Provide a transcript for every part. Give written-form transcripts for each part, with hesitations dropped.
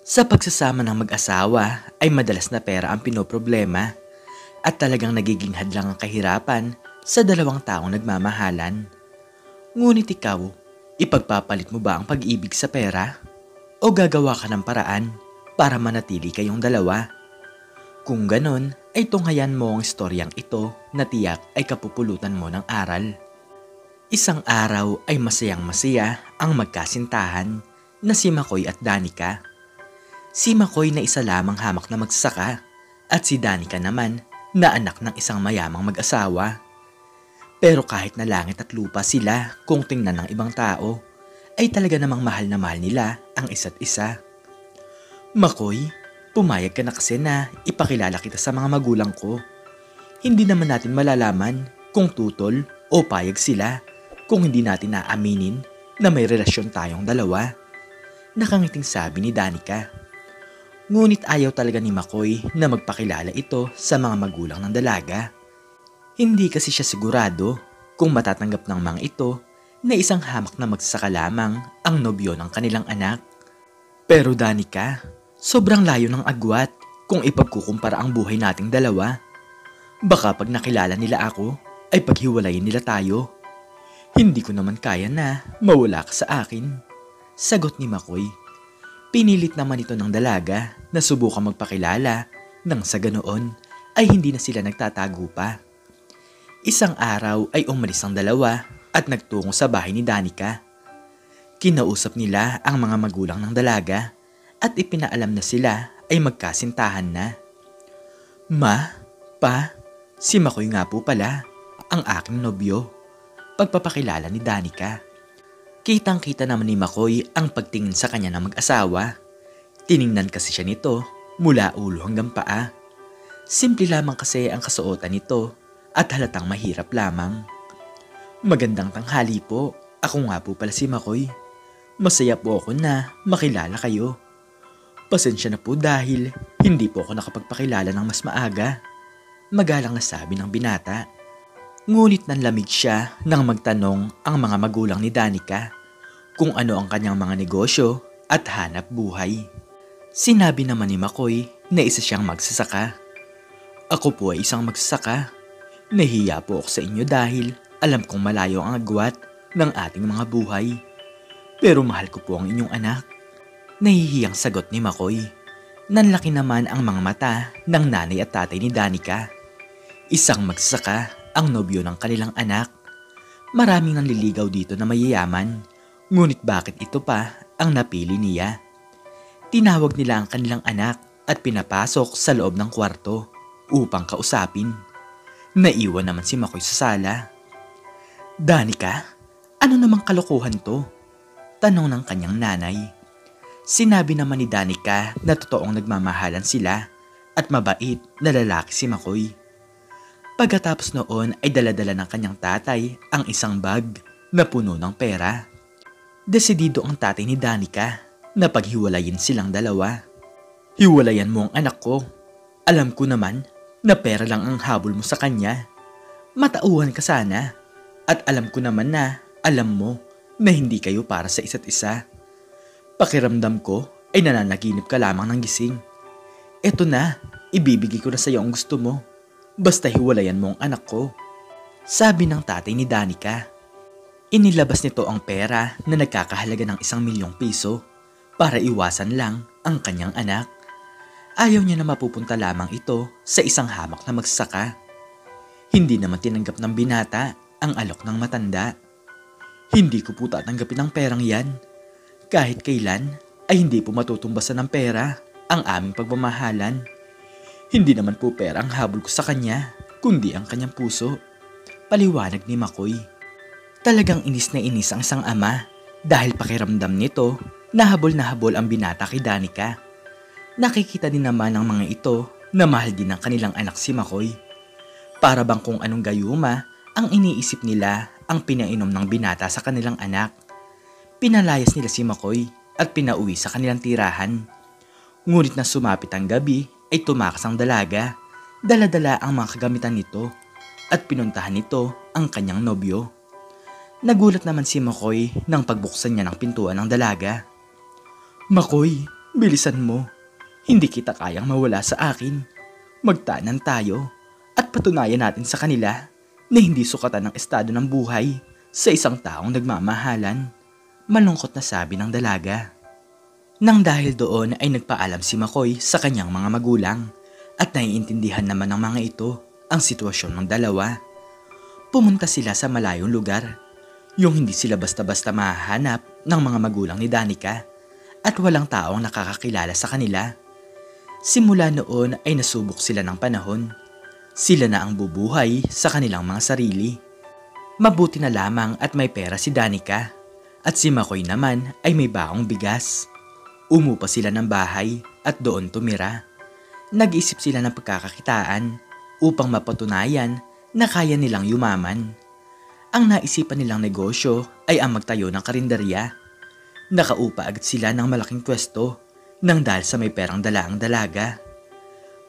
Sa pagsasama ng mag-asawa ay madalas na pera ang pinoproblema at talagang nagiging hadlang ang kahirapan sa dalawang taong nagmamahalan. Ngunit ikaw, ipagpapalit mo ba ang pag-ibig sa pera? O gagawa ka ng paraan para manatili kayong dalawa? Kung ganon, ay tunghayan mo ang istoryang ito na tiyak ay kapupulutan mo ng aral. Isang araw ay masayang masaya ang magkasintahan na si Makoy at Danica. Si Makoy na isa lamang hamak na magsasaka at si Danica naman na anak ng isang mayamang mag-asawa. Pero kahit na langit at lupa sila kung tingnan ng ibang tao, ay talaga namang mahal na mahal nila ang isa't isa. Makoy, pumayag ka na kasi na ipakilala kita sa mga magulang ko. Hindi naman natin malalaman kung tutol o payag sila kung hindi natin naaminin na may relasyon tayong dalawa. Nakangiting sabi ni Danica. Ngunit ayaw talaga ni Makoy na magpakilala ito sa mga magulang ng dalaga. Hindi kasi siya sigurado kung matatanggap ng mga ito na isang hamak na magsasaka lamang ang nobyo ng kanilang anak. Pero Danica, sobrang layo ng agwat kung ipagkukumpara ang buhay nating dalawa. Baka pag nakilala nila ako ay paghiwalayin nila tayo. Hindi ko naman kaya na mawala ka sa akin, sagot ni Makoy. Pinilit naman ito ng dalaga na subukang magpakilala nang sa ganoon ay hindi na sila nagtatago pa. Isang araw ay umalis ang dalawa at nagtungo sa bahay ni Danica. Kinausap nila ang mga magulang ng dalaga at ipinaalam na sila ay magkasintahan na. Ma, pa, si Makoy nga po pala, ang aking nobyo. Pagpapakilala ni Danica. Kitang-kita naman ni Makoy ang pagtingin sa kanya ng mag-asawa. Tiningnan kasi siya nito mula ulo hanggang paa. Simple lamang kasi ang kasuotan nito at halatang mahirap lamang. Magandang tanghali po. Ako nga po pala si Makoy. Masaya po ako na makilala kayo. Pasensya na po dahil hindi po ako nakapagpakilala ng mas maaga. Magalang na sabi ng binata. Ngunit nanlamig siya nang magtanong ang mga magulang ni Danica kung ano ang kanyang mga negosyo at hanap buhay. Sinabi naman ni Makoy na isa siyang magsasaka. Ako po ay isang magsasaka. Nahiya po ako sa inyo dahil alam kong malayo ang agwat ng ating mga buhay. Pero mahal ko po ang inyong anak. Nahihiyang sagot ni Makoy. Nanlaki naman ang mga mata ng nanay at tatay ni Danica. Isang magsasaka ang nobyo ng kanilang anak. Maraming nanliligaw dito na mayayaman. Ngunit bakit ito pa ang napili niya? Tinawag nila ang kanilang anak at pinapasok sa loob ng kwarto upang kausapin. Naiwan naman si Makoy sa sala. Danica, ano namang kalokohan to? Tanong ng kanyang nanay. Sinabi naman ni Danica na totoong nagmamahalan sila at mabait na lalaki si Makoy. Pagkatapos noon ay daladala ng kanyang tatay ang isang bag na puno ng pera. Desidido ang tatay ni Danica na paghiwalayin silang dalawa. Hiwalayan mo ang anak ko. Alam ko naman na pera lang ang habol mo sa kanya. Matauhan ka sana. At alam ko naman na alam mo na hindi kayo para sa isa't isa. Pakiramdam ko ay nananaginip ka lamang ng gising. Eto na, ibibigay ko na sa iyo ang gusto mo. Basta hiwalayan mo ang anak ko. Sabi ng tatay ni Danica. Inilabas nito ang pera na nagkakahalaga ng 1,000,000 piso para iwasan lang ang kanyang anak. Ayaw niya na mapupunta lamang ito sa isang hamak na magsasaka. Hindi naman tinanggap ng binata ang alok ng matanda. Hindi ko po tatanggapin ang perang yan. Kahit kailan ay hindi po matutumbasan ng pera ang aming pagmamahalan. Hindi naman po pera ang habol ko sa kanya, kundi ang kanyang puso. Paliwanag ni Makoy. Talagang inis na inis ang isang ama dahil pakiramdam nito na habol ang binata kay Danica. Nakikita din naman ng mga ito na mahal din ng kanilang anak si Makoy. Para bang kung anong gayuma ang iniisip nila ang pinainom ng binata sa kanilang anak. Pinalayas nila si Makoy at pinauwi sa kanilang tirahan. Ngunit na sumapit ang gabi ay tumakas ang dalaga. Dala-dala ang mga kagamitan nito at pinuntahan nito ang kanyang nobyo. Nagulat naman si Makoy nang pagbuksan niya ng pintuan ng dalaga. Makoy, Bilisan mo. Hindi kita kayang mawala sa akin. Magtanan tayo at patunayan natin sa kanila na hindi sukatan ng estado ng buhay sa isang taong nagmamahalan. Malungkot na sabi ng dalaga. Nang dahil doon ay nagpaalam si McCoy sa kanyang mga magulang at naiintindihan naman ng mga ito ang sitwasyon ng dalawa. Pumunta sila sa malayong lugar, yung hindi sila basta-basta mahahanap ng mga magulang ni Danica at walang taong nakakakilala sa kanila. Simula noon ay nasubok sila ng panahon. Sila na ang bubuhay sa kanilang mga sarili. Mabuti na lamang at may pera si Danica at si McCoy naman ay may baong bigas. Umupa sila ng bahay at doon tumira. Nag-isip sila ng pagkakakitaan upang mapatunayan na kaya nilang yumaman. Ang naisipan nilang negosyo ay ang magtayo ng karinderya. Nakaupa agad sila ng malaking pwesto nang dahil sa may perang dala ang dalaga.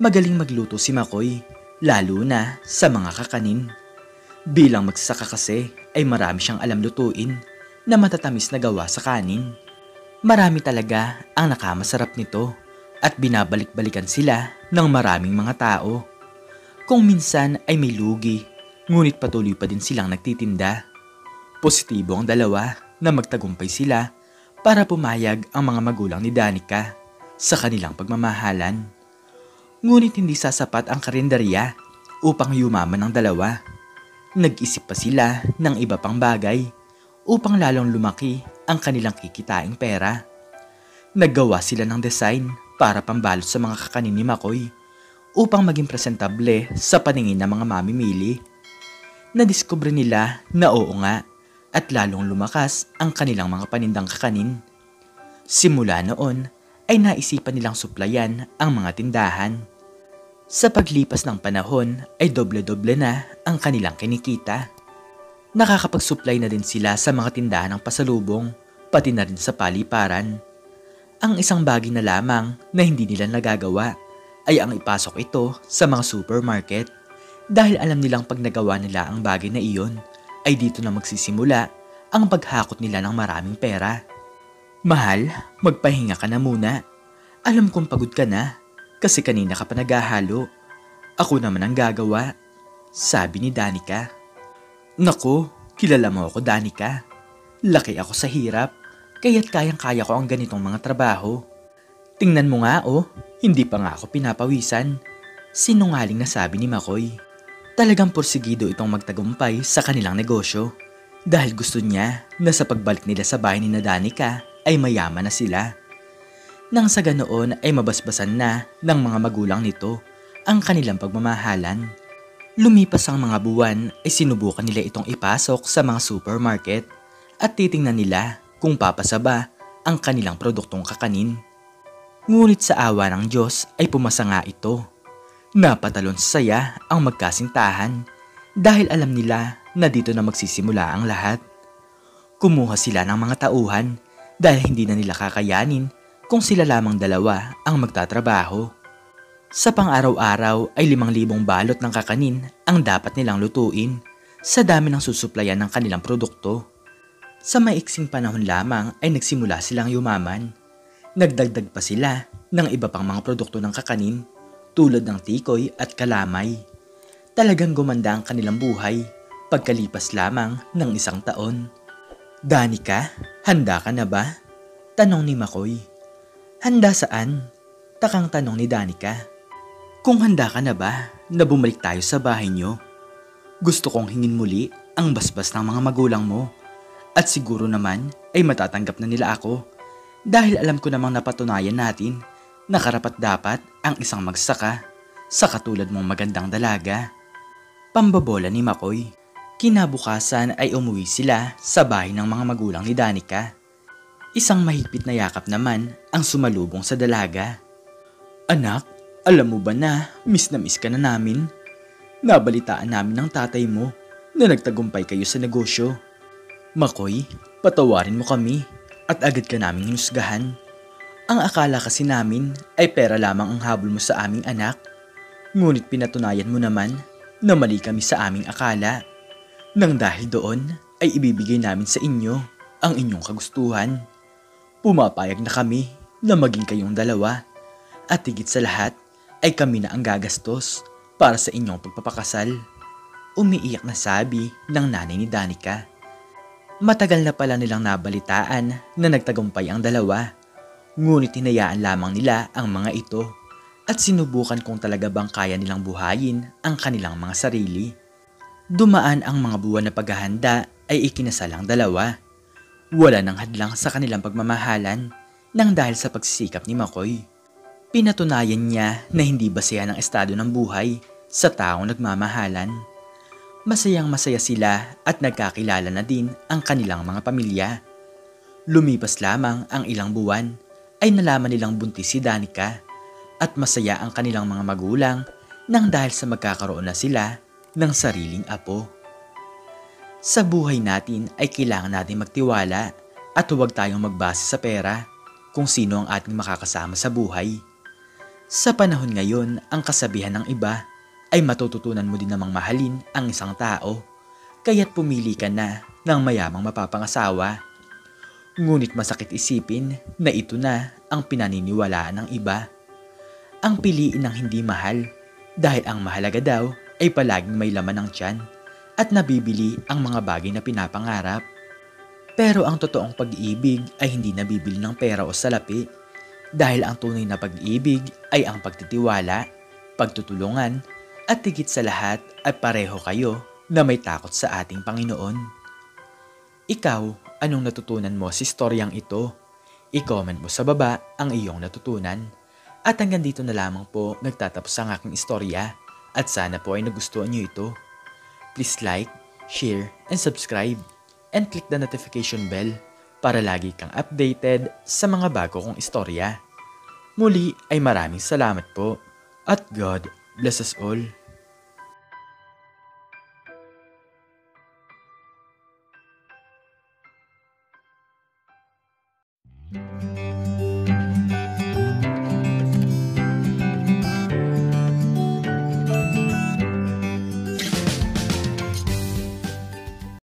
Magaling magluto si McCoy, lalo na sa mga kakanin. Bilang magsasaka kasi ay marami siyang alam lutuin na matatamis na gawa sa kanin. Marami talaga ang nakamasarap nito at binabalik-balikan sila ng maraming mga tao. Kung minsan ay may lugi, ngunit patuloy pa din silang nagtitinda. Positibo ang dalawa na magtagumpay sila para pumayag ang mga magulang ni Danica sa kanilang pagmamahalan. Ngunit hindi sasapat ang karinderya upang yumaman ng dalawa. Nag-isip pa sila ng iba pang bagay upang lalong lumaki ang kanilang kikitaing pera. Naggawa sila ng design para pambalot sa mga kakanin ni McCoy upang maging presentable sa paningin ng mga mamimili. Nadiskubre nila na oo nga at lalong lumakas ang kanilang mga panindang kakanin. Simula noon ay naisipan nilang suplayan ang mga tindahan. Sa paglipas ng panahon ay doble-doble na ang kanilang kinikita. Nakakapagsupply na din sila sa mga tindahan ng pasalubong, pati na rin sa paliparan. Ang isang bagay na lamang na hindi nila nagagawa ay ang ipasok ito sa mga supermarket dahil alam nilang pag nagawa nila ang bagay na iyon ay dito na magsisimula ang paghakot nila ng maraming pera. Mahal, magpahinga ka na muna. Alam kong pagod ka na kasi kanina ka pa naghahalo. Ako naman ang gagawa, sabi ni Danica. Naku, kilala mo ako Danica. Laki ako sa hirap, kaya't kayang-kaya ko ang ganitong mga trabaho. Tingnan mo nga hindi pa nga ako pinapawisan. Sinungaling na sabi ni McCoy. Talagang porsigido itong magtagumpay sa kanilang negosyo dahil gusto niya na sa pagbalik nila sa bahay ni Danica ay mayaman na sila. Nang sa ganoon ay mabasbasan na ng mga magulang nito ang kanilang pagmamahalan. Lumipas ang mga buwan ay sinubukan nila itong ipasok sa mga supermarket at titingnan nila kung papasa ba ang kanilang produktong kakanin. Ngunit sa awa ng Diyos ay pumasa nga ito. Napatalon sa saya ang magkasintahan dahil alam nila na dito na magsisimula ang lahat. Kumuha sila ng mga tauhan dahil hindi na nila kakayanin kung sila lamang dalawa ang magtatrabaho. Sa pang-araw-araw ay 5,000 balot ng kakanin ang dapat nilang lutuin sa dami ng susuplayan ng kanilang produkto. Sa maiksing panahon lamang ay nagsimula silang yumaman. Nagdagdag pa sila ng iba pang mga produkto ng kakanin tulad ng tikoy at kalamay. Talagang gumanda ang kanilang buhay pagkalipas lamang ng 1 taon. Danica, handa ka na ba? Tanong ni McCoy. Handa saan? Takang tanong ni Danica. Kung handa ka na ba na bumalik tayo sa bahay niyo? Gusto kong hingin muli ang basbas ng mga magulang mo at siguro naman ay matatanggap na nila ako dahil alam ko namang napatunayan natin na karapat-dapat ang isang magsaka sa katulad mong magandang dalaga. Pambabola ni McCoy. Kinabukasan ay umuwi sila sa bahay ng mga magulang ni Danica. Isang mahigpit na yakap naman ang sumalubong sa dalaga. Anak, alam mo ba na miss ka na namin? Nabalitaan namin ng tatay mo na nagtagumpay kayo sa negosyo. McCoy, patawarin mo kami at agad ka naming hinusgahan. Ang akala kasi namin ay pera lamang ang habol mo sa aming anak. Ngunit pinatunayan mo naman na mali kami sa aming akala. Nang dahil doon ay ibibigay namin sa inyo ang inyong kagustuhan. Pumapayag na kami na maging kayong dalawa. At higit sa lahat ay kami na ang gagastos para sa inyong pagpapakasal. Umiiyak na sabi ng nanay ni Danica. Matagal na pala nilang nabalitaan na nagtagumpay ang dalawa. Ngunit hinayaan lamang nila ang mga ito at sinubukan kung talaga bang kaya nilang buhayin ang kanilang mga sarili. Dumaan ang mga buwan na paghahanda ay ikinasal ang dalawa. Wala nang hadlang sa kanilang pagmamahalan nang dahil sa pagsisikap ni McCoy. Pinatunayan niya na hindi basehan ang estado ng buhay sa taong nagmamahalan. Masayang masaya sila at nagkakilala na din ang kanilang mga pamilya. Lumipas lamang ang ilang buwan ay nalaman nilang buntis si Danica at masaya ang kanilang mga magulang nang dahil sa magkakaroon na sila ng sariling apo. Sa buhay natin ay kailangan natin magtiwala at huwag tayong magbase sa pera kung sino ang ating makakasama sa buhay. Sa panahon ngayon, ang kasabihan ng iba ay matututunan mo din namang mahalin ang isang tao, kaya't pumili ka na ng mayamang mapapangasawa. Ngunit masakit isipin na ito na ang pinaniniwalaan ng iba. Ang piliin ng hindi mahal dahil ang mahalaga daw ay palaging may laman ng tiyan at nabibili ang mga bagay na pinapangarap. Pero ang totoong pag-ibig ay hindi nabibili ng pera o salapi dahil ang tunay na pag-ibig ay ang pagtitiwala, pagtutulungan at higit sa lahat ay pareho kayo na may takot sa ating Panginoon. Ikaw, anong natutunan mo sa istoryang ito? I-comment mo sa baba ang iyong natutunan. At hanggang dito na lamang po nagtatapos ang aking istorya at sana po ay nagustuhan niyo ito. Please like, share, and subscribe and click the notification bell para lagi kang updated sa mga bago kong istorya. Muli ay maraming salamat po at God bless us all.